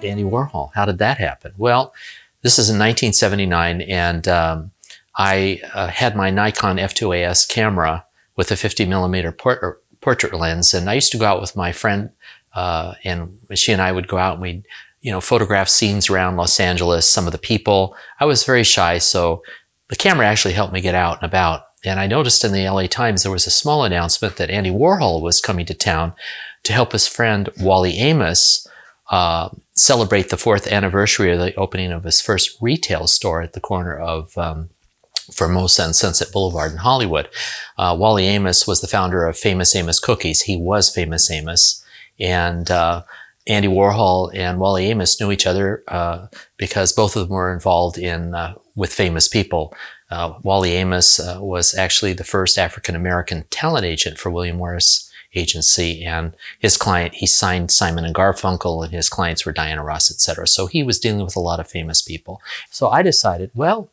Andy Warhol. How did that happen? Well, this is in 1979, and I had my Nikon F2AS camera with a 50 millimeter portrait lens, and I used to go out with my friend, and she and I would go out and we'd, photograph scenes around Los Angeles, some of the people. I was very shy, so the camera actually helped me get out and about. And I noticed in the LA Times there was a small announcement that Andy Warhol was coming to town to help his friend Wally Amos celebrate the 4th anniversary of the opening of his first retail store at the corner of Formosa and Sunset Boulevard in Hollywood. Wally Amos was the founder of Famous Amos Cookies. He was Famous Amos. And Andy Warhol and Wally Amos knew each other because both of them were involved with famous people. Wally Amos was actually the first African-American talent agent for William Morris Agency, and his client, he signed Simon and Garfunkel, and his clients were Diana Ross, etc. So he was dealing with a lot of famous people. So I decided, well,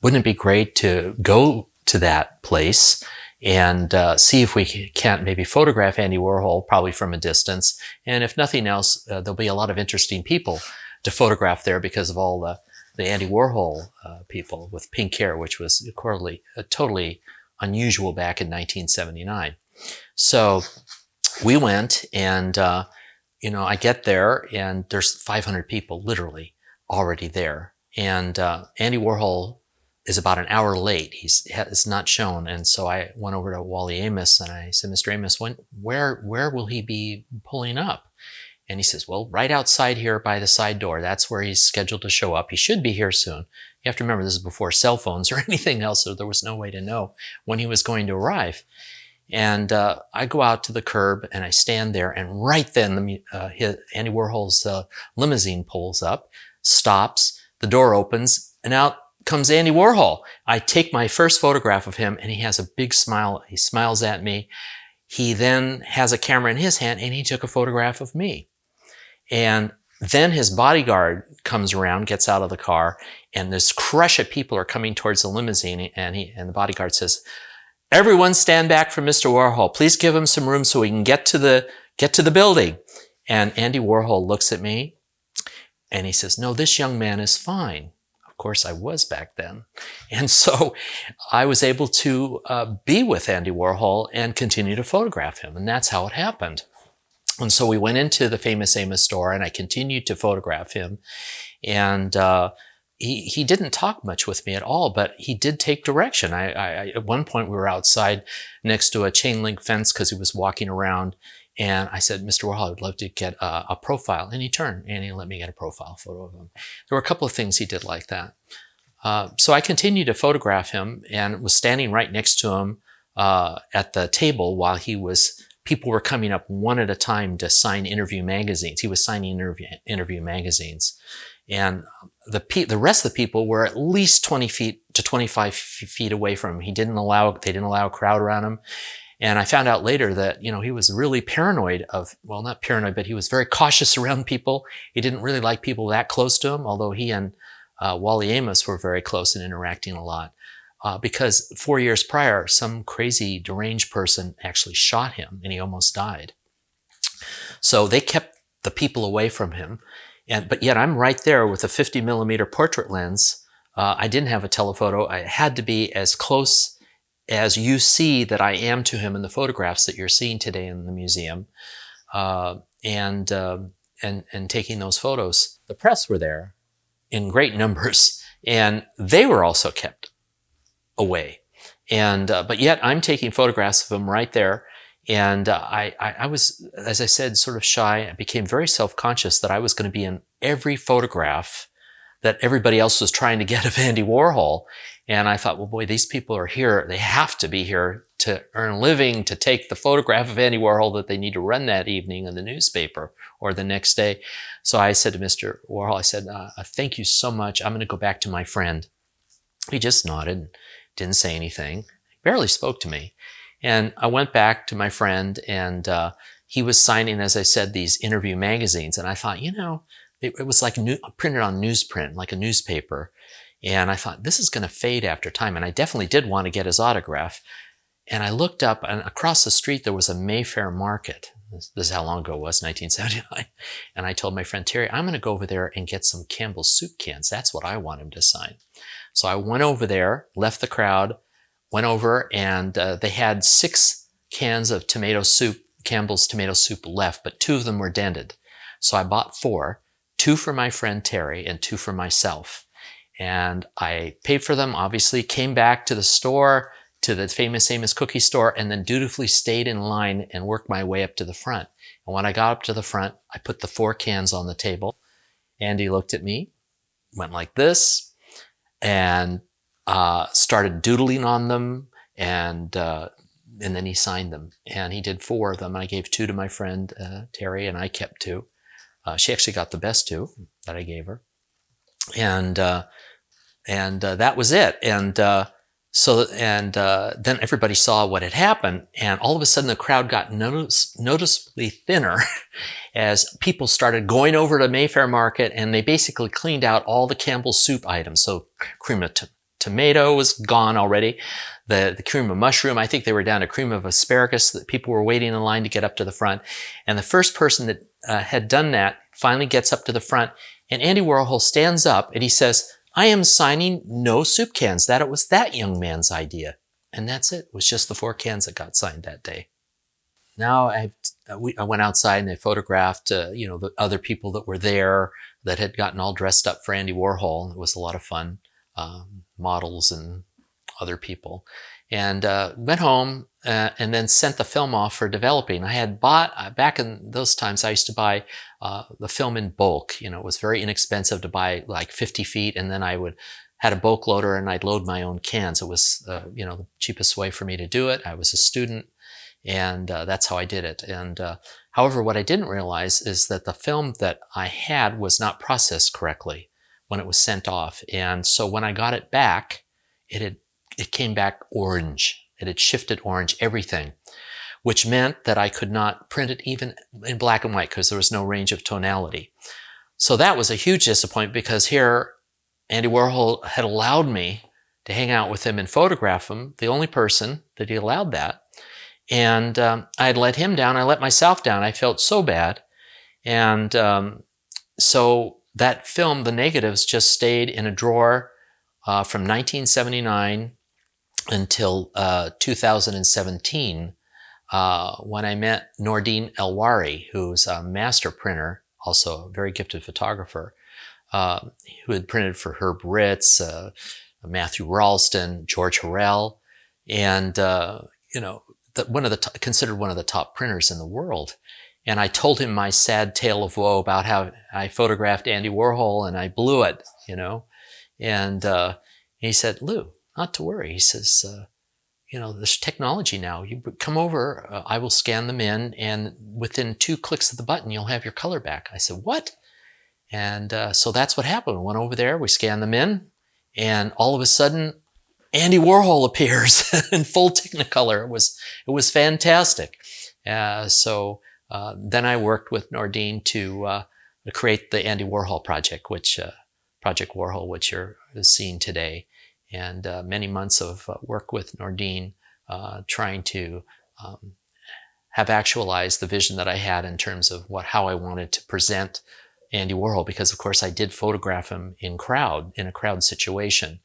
wouldn't it be great to go to that place and see if we can't maybe photograph Andy Warhol, probably from a distance. And if nothing else, there'll be a lot of interesting people to photograph there because of all the Andy Warhol people with pink hair, which was totally unusual back in 1979. So we went, and I get there, and there's 500 people literally already there. And Andy Warhol is about an hour late. It's not shown. And so I went over to Wally Amos and I said, Mr. Amos, where will he be pulling up? And he says, well, right outside here by the side door. That's where he's scheduled to show up. He should be here soon. You have to remember, this is before cell phones or anything else, so there was no way to know when he was going to arrive. And I go out to the curb and I stand there, and right then Andy Warhol's limousine pulls up, stops, the door opens, and out comes Andy Warhol. I take my first photograph of him, and he has a big smile. He smiles at me. He then has a camera in his hand, and he took a photograph of me. And then his bodyguard comes around, gets out of the car, and this crush of people are coming towards the limousine, and the bodyguard says, everyone stand back for Mr. Warhol. Please give him some room so we can get to the building. And Andy Warhol looks at me, and he says, no, this young man is fine. Of course, I was back then. And so I was able to be with Andy Warhol and continue to photograph him. And that's how it happened. And so we went into the Famous Amos store, and I continued to photograph him. And he didn't talk much with me at all, but he did take direction. At one point, we were outside next to a chain link fence because he was walking around. And I said, Mr. Warhol, I'd love to get a profile. And he turned and he let me get a profile photo of him. There were a couple of things he did like that. So I continued to photograph him and was standing right next to him at the table while people were coming up one at a time to sign interview magazines. He was signing interview magazines. And the rest of the people were at least 20 feet to 25 feet away from him. They didn't allow a crowd around him. And I found out later that, he was really paranoid not paranoid, but he was very cautious around people. He didn't really like people that close to him, although he and Wally Amos were very close and interacting a lot. Because 4 years prior, some crazy deranged person actually shot him and he almost died. So they kept the people away from him. But yet I'm right there with a 50 millimeter portrait lens. I didn't have a telephoto. I had to be as close as you see that I am to him in the photographs that you're seeing today in the museum, and taking those photos. The press were there in great numbers, and they were also kept away. But yet I'm taking photographs of him right there. And I was, as I said, sort of shy. I became very self-conscious that I was going to be in every photograph that everybody else was trying to get of Andy Warhol. And I thought, well, boy, these people are here. They have to be here to earn a living, to take the photograph of Andy Warhol that they need to run that evening in the newspaper or the next day. So I said to Mr. Warhol, I said, thank you so much. I'm going to go back to my friend. He just nodded, didn't say anything, barely spoke to me. And I went back to my friend, and he was signing, as I said, these interview magazines. And I thought, it was like printed on newsprint, like a newspaper. And I thought, this is going to fade after time. And I definitely did want to get his autograph. And I looked up, and across the street, there was a Mayfair market. This is how long ago it was, 1979. And I told my friend Terry, I'm going to go over there and get some Campbell's soup cans. That's what I want him to sign. So I went over there, left the crowd, went over, and they had 6 cans of tomato soup, Campbell's tomato soup left, but 2 of them were dented. So I bought 4, 2 for my friend Terry and 2 for myself. And I paid for them, obviously, came back to the store, to the famous Amos cookie store, and then dutifully stayed in line and worked my way up to the front. And when I got up to the front, I put the 4 cans on the table. Andy looked at me, went like this, and started doodling on them, and then he signed them. And he did 4 of them. I gave 2 to my friend Terry, and I kept 2. She actually got the best 2 that I gave her. And that was it. And then everybody saw what had happened, and all of a sudden the crowd got noticeably thinner as people started going over to Mayfair Market, and they basically cleaned out all the Campbell's soup items. So cream of tomato was gone already. The cream of mushroom, I think they were down to cream of asparagus, that people were waiting in line to get up to the front. And the first person that had done that finally gets up to the front, and Andy Warhol stands up and he says, I am signing no soup cans. That it was that young man's idea. And that's it. It was just the 4 cans that got signed that day. Now I went outside and I photographed, the other people that were there that had gotten all dressed up for Andy Warhol. It was a lot of fun, models and other people. And went home and then sent the film off for developing. I had bought, back in those times, I used to buy the film in bulk. It was very inexpensive to buy like 50 feet, and then I had a bulk loader and I'd load my own cans. It was, the cheapest way for me to do it. I was a student, and that's how I did it. And however, what I didn't realize is that the film that I had was not processed correctly when it was sent off. And so when I got it back, it came back orange. It had shifted orange, everything, which meant that I could not print it even in black and white because there was no range of tonality. So that was a huge disappointment, because here Andy Warhol had allowed me to hang out with him and photograph him, the only person that he allowed that. And I had let him down. I let myself down. I felt so bad. And so that film, the negatives, just stayed in a drawer from 1979 until 2017, when I met Nordine Elwari, who's a master printer, also a very gifted photographer, who had printed for Herb Ritz, Matthew Ralston, George Horrell, and considered one of the top printers in the world. And I told him my sad tale of woe about how I photographed Andy Warhol and I blew it, And he said, Lou, not to worry. He says, there's technology now. You come over, I will scan them in, and within 2 clicks of the button, you'll have your color back. I said, what? And so that's what happened. We went over there, we scanned them in, and all of a sudden, Andy Warhol appears in full Technicolor. It was fantastic. So then I worked with Nordine to create the Andy Warhol project, Project Warhol, which you're seeing today. And many months of work with Nordine, trying to have actualized the vision that I had in terms of how I wanted to present Andy Warhol, because of course I did photograph him in a crowd situation.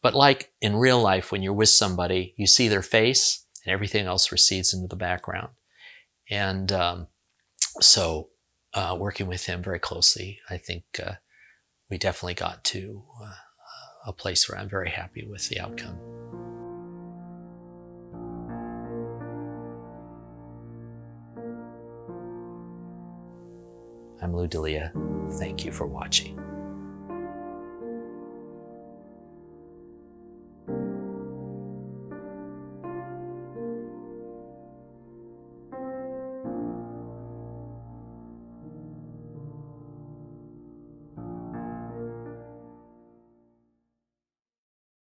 But like in real life, when you're with somebody, you see their face and everything else recedes into the background. And so working with him very closely, I think we definitely got to a place where I'm very happy with the outcome. I'm Lou Delia. Thank you for watching.